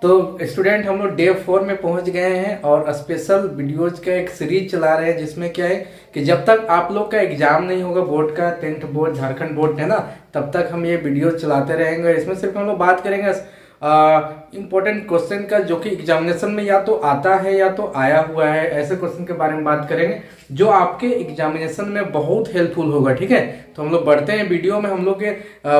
तो स्टूडेंट हम लोग डे 4 में पहुंच गए हैं और स्पेशल वीडियोज का एक सीरीज चला रहे हैं जिसमें क्या है कि जब तक आप लोग का एग्जाम नहीं होगा बोर्ड का, 10th बोर्ड झारखंड बोर्ड है ना, तब तक हम ये वीडियो चलाते रहेंगे। इसमें सिर्फ हम लोग बात करेंगे इम्पोर्टेंट क्वेश्चन का जो कि एग्जामिनेशन में या तो आता है या तो आया हुआ है, ऐसे क्वेश्चन के बारे में बात करेंगे जो आपके एग्जामिनेशन में बहुत हेल्पफुल होगा। ठीक है, तो हम लोग बढ़ते हैं वीडियो में। हम लोग के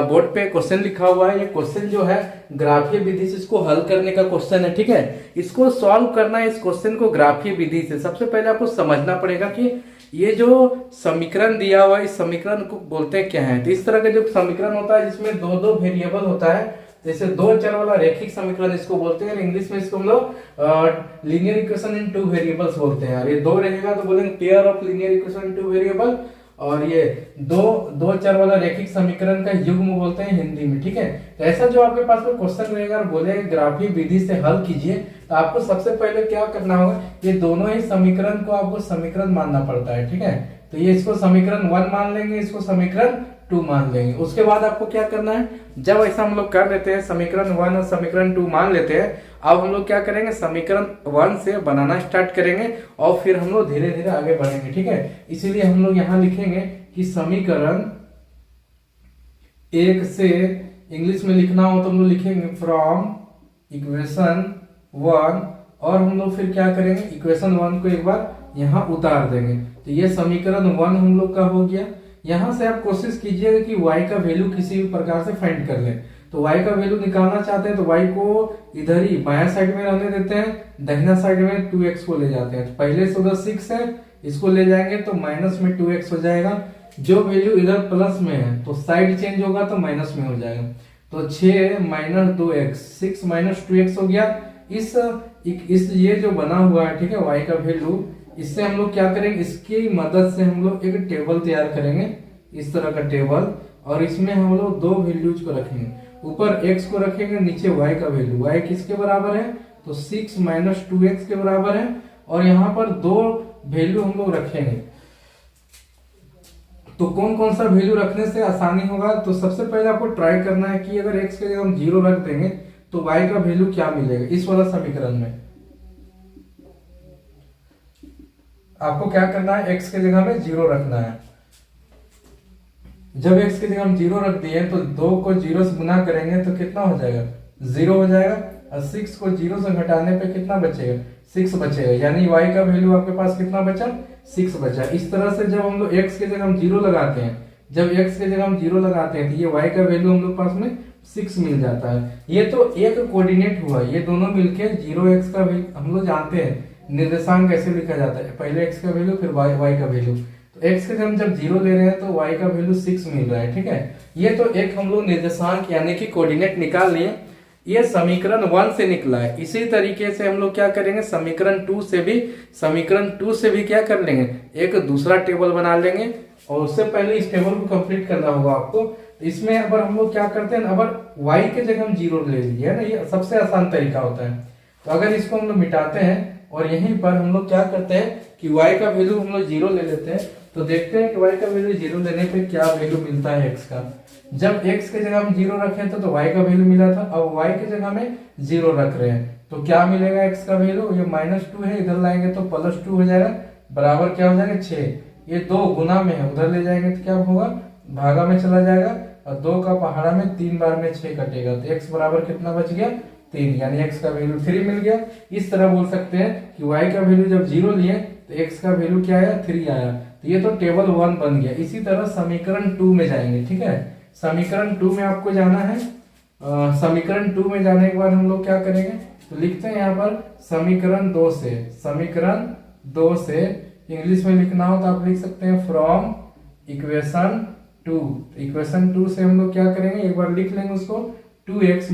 बोर्ड पे क्वेश्चन लिखा हुआ है, ये क्वेश्चन जो है ग्राफीय विधि से इसको हल करने का क्वेश्चन है। ठीक है, इसको सॉल्व करना है, इस क्वेश्चन को ग्राफीय विधि से। सबसे पहले आपको समझना पड़ेगा कि ये जो समीकरण दिया हुआ है इस समीकरण को बोलते हैं क्या है। तो इस तरह का जो समीकरण होता है जिसमें दो दो वेरिएबल होता है, जैसे दो चर वाला रेखिक समीकरण इसको बोलते हैं। इंग्लिश में इसको हम लोग linear equation in two variables बोलते हैं। और ये दो रहेगा तो बोलेंगे pair of linear equation in two variable. और ये दो चर वाला रेखिक समीकरण का युग्म बोलते हैं हिंदी में। ठीक है, तो ऐसा जो आपके पास में क्वेश्चन रहेगा और बोलेगा ग्राफीय विधि से हल कीजिए, तो आपको सबसे पहले क्या करना होगा, ये दोनों ही समीकरण को आपको समीकरण मानना पड़ता है। ठीक है, तो ये इसको समीकरण 1 मान लेंगे, इसको समीकरण 2 मान लेंगे। उसके बाद आपको क्या करना है, जब ऐसा हम लोग कर लेते हैं समीकरण 1 और समीकरण 2 मान लेते हैं, अब हम लोग क्या करेंगे समीकरण 1 से बनाना स्टार्ट करेंगे और फिर हम लोग धीरे धीरे आगे बढ़ेंगे। ठीक है, इसीलिए हम लोग यहां लिखेंगे कि समीकरण 1 से, इंग्लिश में लिखना हो तो हम लोग लिखेंगे फ्रॉम इक्वेशन 1, और हम लोग फिर क्या करेंगे इक्वेशन 1 को एक बार यहां उतार देंगे। तो ये समीकरण 1 हम लोग का हो गया। यहां से आप कोशिश कीजिएगा कि y का वैल्यू किसी भी प्रकार से फाइंड कर लें। तो y का वैल्यू निकालना चाहते हैं तो y को इधर ही बाया साइड में रहने देते हैं, दाहिना साइड में 2x को ले जाते हैं। तो पहले से उधर 6 है, इसको ले जाएंगे तो माइनस में 2x हो जाएगा। जो वैल्यू इधर प्लस में है तो साइड चेंज होगा तो माइनस में हो जाएगा। तो 6 माइनस 2x, 6 माइनस 2x हो गया। इस ये जो बना हुआ है, ठीक है, y का वैल्यू, इससे हम लोग क्या करेंगे, इसकी मदद से हम लोग एक टेबल तैयार करेंगे, इस तरह का टेबल। और इसमें हम लोग दो वैल्यूज को रखेंगे, ऊपर x को रखेंगे, नीचे y का वैल्यू। y किसके बराबर है, तो 6 माइनस 2x के बराबर है। और यहाँ पर दो वैल्यू हम लोग रखेंगे। तो कौन कौन सा वैल्यू रखने से आसानी होगा, तो सबसे पहले आपको ट्राई करना है कि अगर x के जगह हम 0 रख देंगे तो y का वैल्यू क्या मिलेगा। इस वाला समीकरण में आपको क्या करना है, x के जगह में 0 रखना है। जब x की जगह हम 0 रख दिए तो 2 को 0 से गुना करेंगे तो कितना हो जाएगा, 0 हो जाएगा। और 6 को 0 से घटाने पे कितना बचेगा, 6 बचेगा। यानी y का वैल्यू आपके पास कितना बचा, 6 बचा। इस तरह से जब हम लोग x की जगह हम 0 लगाते हैं, जब x की जगह हम 0 लगाते हैं तो ये y का वैल्यू हम लोग पास में 6 मिल जाता है। ये तो एक कोऑर्डिनेट हुआ, ये दोनों मिलके 0x का वैल्यू, हम लोग जानते हैं निर्देशांक कैसे लिखा जाता है, पहले x का वैल्यू फिर y का वैल्यू। तो x के हम जब 0 ले रहे हैं तो y का वैल्यू 6 मिल रहा है। ठीक है, ये तो एक हम लोग निर्देशांक यानी कि कोऑर्डिनेट निकाल लिए, ये समीकरण 1 से निकला है। इसी तरीके से हम लोग क्या करेंगे समीकरण 2 से भी क्या कर लेंगे, एक दूसरा टेबल बना लेंगे। और उससे पहले इस टेबल को कंप्लीट करना होगा आपको। इसमें अगर हम लोग क्या करते हैं, अगर y के जगह हम 0 ले लिए है ना, ये सबसे आसान तरीका होता है। तो अगर इसको हम लोग मिटाते हैं और यहीं पर हम लोग क्या करते हैं कि y का वैल्यू हम लोग 0 ले लेते हैं, तो देखते हैं कि y का वैल्यू 0 लेने पे क्या वैल्यू मिलता है x का। जब x के जगह हम 0 रखे थे तो y का वैल्यू मिला था, अब y के जगह में 0 रख रहे हैं तो क्या मिलेगा x का वैल्यू, ये -2 है, इधर लाएंगे तो +2 हो जाएगा, बराबर क्या हो जाएगा 6। ये 2 गुना में है, उधर ले जाएंगे तो क्या होगा, भागा में चला जाएगा, और 2 का पहाड़ा में 3 बार में 6 कटेगा, तो x बराबर कितना बच गया, 3, यानी x का वैल्यू 3 मिल गया। इस तरह बोल सकते हैं कि y का वैल्यू जब 0 लिए तो x का वैल्यू क्या आया, 3 आया। तो ये तो टेबल 1 बन गया। इसी तरह समीकरण 2 में जाएंगे। ठीक है, समीकरण 2 में आपको जाना है। समीकरण 2 में जाने के बाद हम लोग क्या करेंगे, तो लिखते हैं यहाँ पर समीकरण 2 से इंग्लिश में लिखना हो तो आप लिख सकते हैं फ्रॉम इक्वेशन 2। इक्वेशन 2 से हम लोग क्या करेंगे, एक बार लिख लेंगे उसको, 2x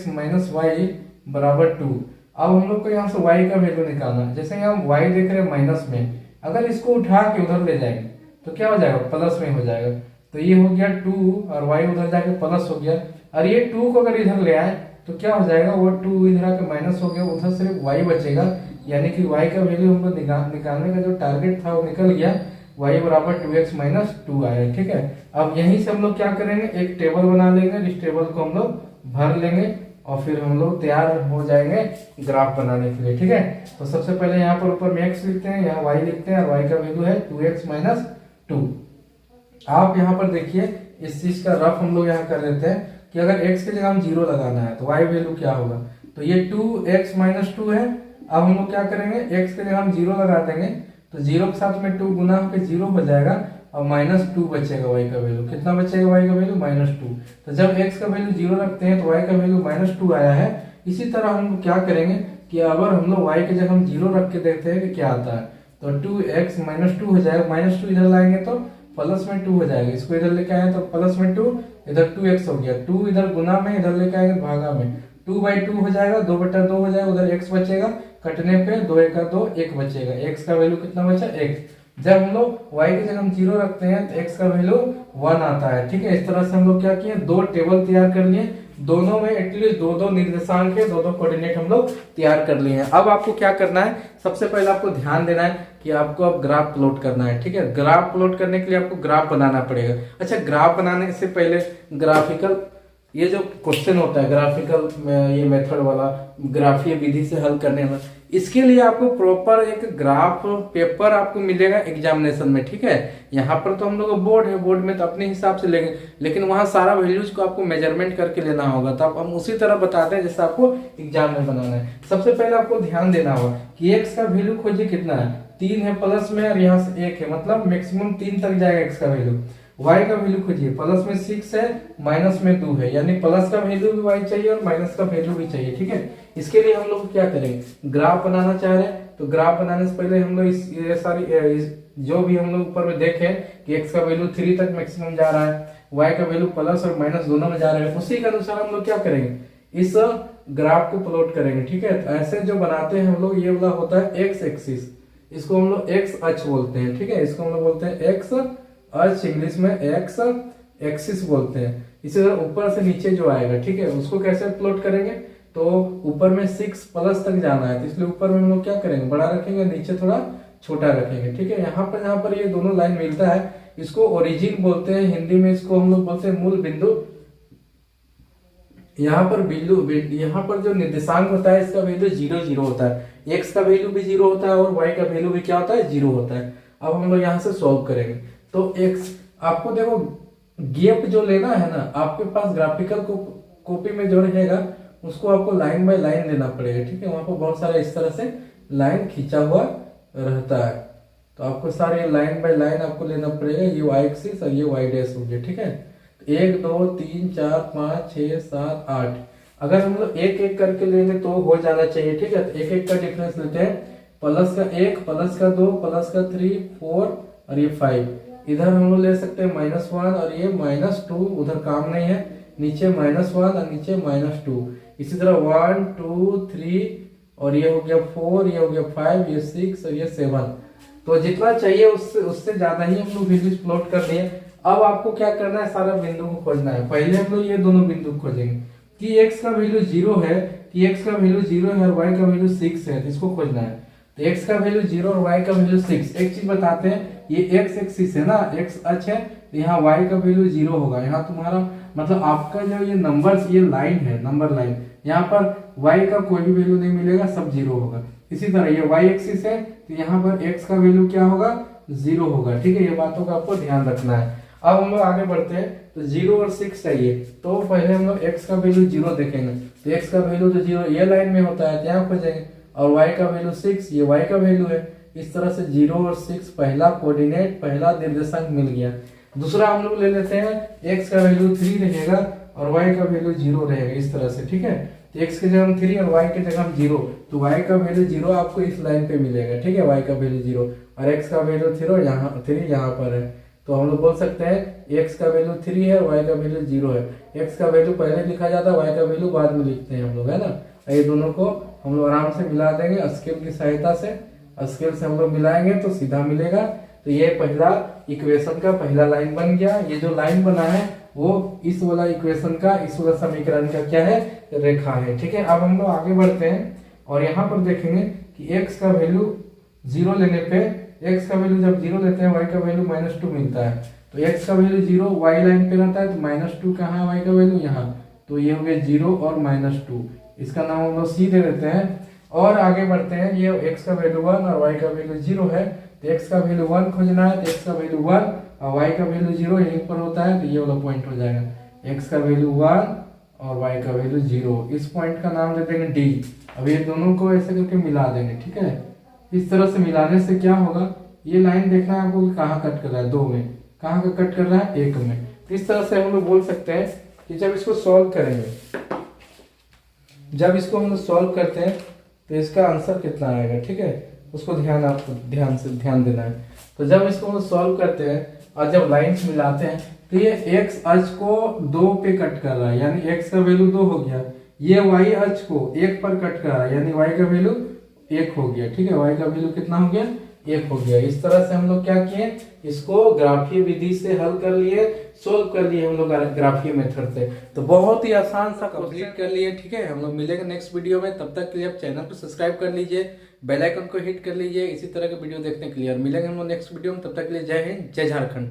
माइनस y बराबर 2। अब हम लोग को यहाँ से y का वैल्यू निकालना है। जैसे हम y देख रहे हैं माइनस में, अगर इसको उठा के उधर ले जाएंगे तो क्या हो जाएगा, प्लस में हो जाएगा। तो ये हो गया 2 और y उधर जाके प्लस हो गया। और ये 2 को अगर इधर ले आए तो क्या हो जाएगा, वो 2 इधर आके माइनस हो गया, उधर सिर्फ y बचेगा। यानी कि y का वैल्यू हमको निकालने का जो टारगेट था वो निकल गया, y बराबर 2x माइनस 2 आया। ठीक है, अब यहीं से हम लोग क्या करेंगे, एक टेबल बना लेंगे, इस टेबल को हम लोग भर लेंगे। और फिर हम लोग तैयार हो जाएंगे ग्राफ बनाने के लिए। ठीक है, तो सबसे पहले यहाँ पर ऊपर में x लिखते हैं, यहाँ y लिखते हैं, और y का वैल्यू है 2x माइनस 2। आप यहाँ पर देखिए इस चीज का रफ हम लोग यहाँ कर लेते हैं कि अगर x की जगह हम 0 लगाना है तो y वैल्यू क्या होगा। तो ये 2x माइनस 2 है। अब हम लोग क्या करेंगे, x की जगह हम 0 लगा देंगे तो 0 के साथ में 2 गुना होकर 0 हो जाएगा और माइनस 2 बचेगा y का वैल्यू। कितना बचेगा y का वैल्यू, माइनस 2। तो जब x का वैल्यू 0 रखते हैं तो y का वैल्यू माइनस 2 आया है। इसी तरह हम क्या करेंगे कि अगर हम लोग y की जगह हम 0 रख के देखते हैं कि क्या आता है, तो 2x माइनस 2 हो जाएगा। माइनस 2 इधर लाएंगे तो प्लस में 2 हो जाएगा। इसको इधर लेके आए तो प्लस में 2, इधर 2x हो गया। 2 इधर गुना में, इधर लेके आएंगे भागा में, 2/2 हो जाएगा, 2/2 हो जाएगा। उधर x बचेगा, कटने पे 2 1 का 2, 1 बचेगा। x का वैल्यू कितना बचा, 1। जब हम लोग y की जगह हम 0 रखते हैं तो x का वैल्यू 1 आता है। ठीक है, इस तरह से हम लोग क्या किए, दो टेबल तैयार कर लिए, दोनों में एटलीस्ट दो दो निर्देशांक के दो दो कोऑर्डिनेट हम लोग तैयार कर लिए हैं। अब आपको क्या करना है, सबसे पहले आपको ध्यान देना है कि आपको अब ग्राफ प्लॉट करना है। ठीक है, ग्राफ प्लॉट करने के लिए आपको ग्राफ बनाना पड़ेगा। अच्छा, ग्राफ बनाने से पहले ग्राफिकल ये जो क्वेश्चन होता है ग्राफिकल में, ये मेथड वाला, ग्राफीय विधि से हल करने वाला, इसके लिए आपको प्रॉपर एक ग्राफ पेपर आपको मिलेगा एग्जामिनेशन में। ठीक है, यहाँ पर तो हम लोग बोर्ड है, बोर्ड में तो अपने हिसाब से लेंगे, लेकिन वहाँ सारा वैल्यूज को आपको मेजरमेंट करके लेना होगा। तो हम उसी तरह बताते हैं जैसे आपको एग्जाम में बनाना है। सबसे पहले आपको ध्यान देना होगा कि एक्स का वैल्यू खोजिए कितना है, 3 है प्लस में, और यहाँ से 1 है, मतलब मैक्सिमम 3 तक जाएगा एक्स का वैल्यू। y का वैल्यू खोजिए, प्लस में 6 है, माइनस में 2 है, यानी प्लस का वैल्यू भी y चाहिए और माइनस का वैल्यू भी चाहिए। ठीक है, इसके लिए हम लोग क्या करेंगे, ग्राफ बनाना चाह रहे हैं तो ग्राफ बनाने से पहले हम लोग ये सारी जो भी हम लोग ऊपर में देखे कि x का वैल्यू 3 तक मैक्सिमम जा रहा है, y का वैल्यू प्लस और माइनस दोनों में जा रहे हैं, उसी के अनुसार हम लोग क्या करेंगे, इस ग्राफ को प्लॉट करेंगे। ठीक है, तो ऐसे जो बनाते हैं हम लोग, ये वाला होता है x एक्सिस, इसको हम लोग x अक्ष बोलते हैं। ठीक है, इसको हम लोग बोलते हैं x अक्ष, इंग्लिश में एक्स एक्सिस बोलते हैं। इसी तरह ऊपर से नीचे जो आएगा, ठीक है, उसको कैसे प्लॉट करेंगे, तो ऊपर में 6 प्लस तक जाना है, तो इसलिए ऊपर में हम लोग क्या करेंगे, बड़ा रखेंगे, नीचे थोड़ा छोटा रखेंगे। ठीक है, यहाँ पर ये दोनों लाइन मिलता है, इसको ओरिजिन बोलते हैं हिंदी में, इसको हम लोग बोलते हैं मूल बिंदु। यहाँ पर जो निर्देशांक होता है इसका वैल्यू 0 0 होता है, एक्स का वैल्यू भी 0 होता है और वाई का वैल्यू भी क्या होता है, 0 होता है। अब हम लोग यहाँ से सॉल्व करेंगे तो एक्स, आपको देखो गैप जो लेना है ना, आपके पास ग्राफिकल कॉपी में जो रहेगा उसको आपको लाइन बाय लाइन लेना पड़ेगा। ठीक है, वहां पर बहुत सारा इस तरह से लाइन खींचा हुआ रहता है, तो आपको सारे लाइन बाय लाइन आपको लेना पड़ेगा। ये वाई एक्सिस और ये वाई डैश हो गया। ठीक है, 1 2 3 4 5 6 7 8, अगर हम लोग एक एक करके लेंगे तो हो जाना चाहिए। ठीक है, तो एक एक का डिफरेंस लेते हैं, प्लस का 1, प्लस का 2, प्लस का 3 4 और ये 5। इधर हम लोग ले सकते हैं -1 और ये -2, उधर काम नहीं है, नीचे -1 और नीचे -2। इसी तरह 1 2 3 और ये हो गया 4, ये हो गया 5, ये 6 और ये 7। तो जितना चाहिए उससे ज्यादा ही हम लोग वैल्यूज प्लॉट कर दिए। अब आपको क्या करना है, सारा बिंदु को खोजना है। पहले हम लोग ये दोनों बिंदु खोजेंगे कि x का वैल्यू 0 है, कि x का वैल्यू 0 है और y का वैल्यू 6 है, तो इसको खोजना है। तो x का वैल्यू 0 और y का वैल्यू 6। एक चीज बताते हैं, ये x एक्सिस है ना, x अक्ष है, तो यहाँ y का वैल्यू 0 होगा। यहाँ तुम्हारा मतलब आपका जो ये नंबर्स, ये लाइन है, नंबर लाइन, यहाँ पर y का कोई भी वैल्यू नहीं मिलेगा, सब 0 होगा। इसी तरह ये y एक्सिस है, तो यहाँ पर x का वैल्यू क्या होगा, 0 होगा। ठीक है, ये बातों का आपको ध्यान रखना है। अब हम लोग आगे बढ़ते हैं, तो 0 और 6 चाहिए, तो पहले हम लोग x का वैल्यू 0 देखेंगे, तो x का वैल्यू तो 0 ये लाइन में होता है, यहाँ खोजेंगे, और y का वैल्यू 6, ये y का वैल्यू है। इस तरह से 0 और 6 पहला कोऑर्डिनेट, पहला निर्देशांक मिल गया। दूसरा हम लोग ले लेते हैं, x का वैल्यू 3 रहेगा और y का वैल्यू 0 रहेगा, इस तरह से। ठीक है, तो x की जगह हम 3 और y की जगह हम 0, तो y का वैल्यू 0 आपको इस लाइन पे मिलेगा। ठीक है, y का वैल्यू 0 और x का वैल्यू 3 यहाँ पर है, तो हम लोग बोल सकते हैं x का वैल्यू 3 है और y का वैल्यू 0 है। x का वैल्यू पहले लिखा जाता है, y का वैल्यू बाद में लिखते हैं हम लोग, है ना। ये दोनों को हम लोग आराम से मिला देंगे स्केल की सहायता से, स्केल से हम लोग मिलाएंगे तो सीधा मिलेगा। तो ये पहला इक्वेशन का पहला लाइन बन गया। ये जो लाइन बना है वो इस वाला इक्वेशन का, इस वाला समीकरण का क्या है, रेखा है। ठीक है, अब हम लोग आगे बढ़ते हैं और यहाँ पर देखेंगे कि x का वैल्यू 0 लेने पे, x का वैल्यू जब 0 लेते हैं, y का वैल्यू -2 मिलता है। तो x का वैल्यू 0 y लाइन पे रहता है, तो -2 कहाँ है, y का वैल्यू यहाँ, तो ये हो गया 0 और -2, इसका नाम हम लोग सी दे देते हैं। और आगे बढ़ते हैं, ये x का वैल्यू 1 और y का वैल्यू 0 है, तो x का वैल्यू 1 खोजना है, तो x का वैल्यू 1 और y का वैल्यू 0 यहीं पर होता है, तो ये वाला पॉइंट हो जाएगा, x का वैल्यू 1 और y का वैल्यू 0। इस पॉइंट का नाम दे देंगे D। अब ये दोनों को ऐसे करके मिला देंगे, ठीक है। इस तरह से मिलाने से क्या होगा, ये लाइन देखना है आपको कि कहाँ कट कर रहा है, 2 में, कहाँ का कट कर रहा है, 1 में। तो इस तरह से हम लोग बोल सकते हैं कि जब इसको सॉल्व करेंगे, जब इसको हम लोग सॉल्व करते हैं तो इसका आंसर कितना आएगा, ठीक है, उसको आपको ध्यान देना है। तो जब इसको हम सॉल्व करते हैं और जब लाइंस मिलाते हैं तो ये x अक्ष को 2 पे कट कर रहा है, यानी x का वैल्यू 2 हो गया, ये y अक्ष को 1 पर कट कर रहा है, यानी y का वैल्यू 1 हो गया, ठीक है, y का वैल्यू कितना हो गया, 1 हो गया। इस तरह से हम लोग क्या किए, इसको ग्राफीय विधि से हल कर लिए, सोल्व कर लिए हम लोग ग्राफीय मेथड से। तो बहुत ही आसान सा कंप्लीट कर लिए, ठीक है। हम लोग मिलेंगे नेक्स्ट वीडियो में, तब तक के लिए आप चैनल को सब्सक्राइब कर लीजिए, बेल आइकन को हिट कर लीजिए इसी तरह के वीडियो देखने के लिए। और मिलेंगे हम लोग नेक्स्ट वीडियो में, तब तक के लिए जय हिंद, जय झारखंड।